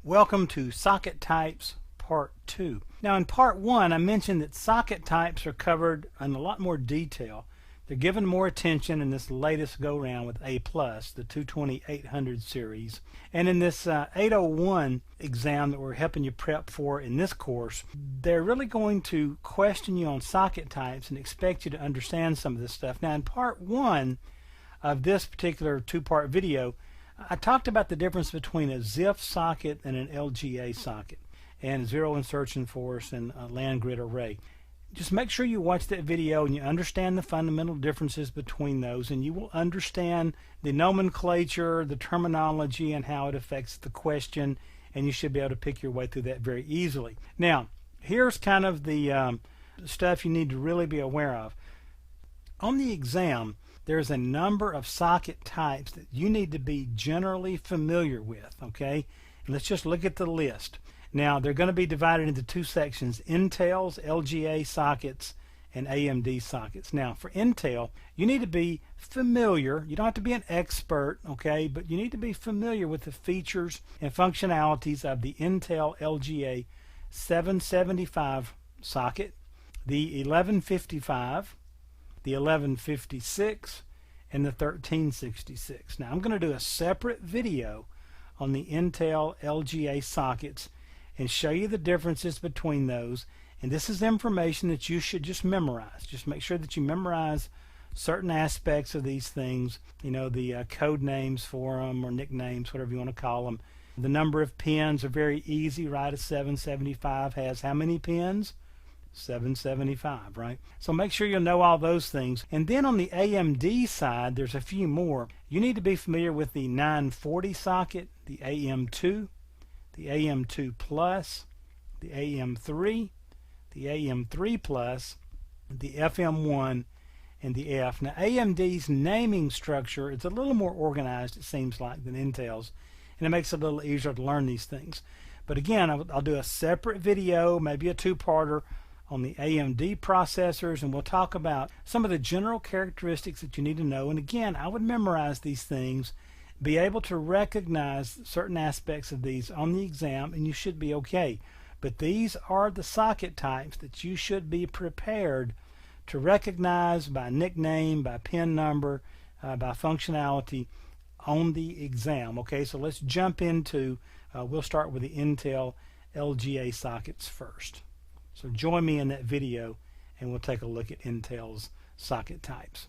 Welcome to Socket Types Part 2. Now in Part 1 I mentioned that socket types are covered in a lot more detail. They're given more attention in this latest go-round with A+, the 220-800 series. And in this 801 exam that we're helping you prep for in this course, they're really going to question you on socket types and expect you to understand some of this stuff. Now in Part 1 of this particular two-part video, I talked about the difference between a ZIF socket and an LGA socket, and zero insertion force and a land grid array. Just make sure you watch that video and you understand the fundamental differences between those, and you will understand the nomenclature, the terminology, and how it affects the question, and you should be able to pick your way through that very easily. Now, here's kind of the stuff you need to really be aware of. On the exam, there's a number of socket types that you need to be generally familiar with, okay? And let's just look at the list. Now, they're going to be divided into two sections: Intel's LGA sockets and AMD sockets. Now, for Intel, you need to be familiar. You don't have to be an expert, okay? But you need to be familiar with the features and functionalities of the Intel LGA 775 socket, the 1155, the 1156, and the 1366. Now I'm going to do a separate video on the Intel LGA sockets and show you the differences between those, and this is information that you should just memorize. Just make sure that you memorize certain aspects of these things, you know, the code names for them, or nicknames, whatever you want to call them. The number of pins are very easy, right? A 775 has how many pins? 775, right? So make sure you know all those things. And then on the AMD side, there's a few more. You need to be familiar with the 940 socket, the AM2, the AM2 Plus, the AM3, the AM3 Plus, the FM1, and the F. Now AMD's naming structure is a little more organized, it seems like, than Intel's, and it makes it a little easier to learn these things. But again, I'll do a separate video, maybe a two-parter, on the AMD processors, and we'll talk about some of the general characteristics that you need to know. And again, I would memorize these things, be able to recognize certain aspects of these on the exam, and you should be okay. But these are the socket types that you should be prepared to recognize by nickname, by pin number, by functionality on the exam. Okay, so let's jump into, we'll start with the Intel LGA sockets first. So join me in that video and we'll take a look at Intel's socket types.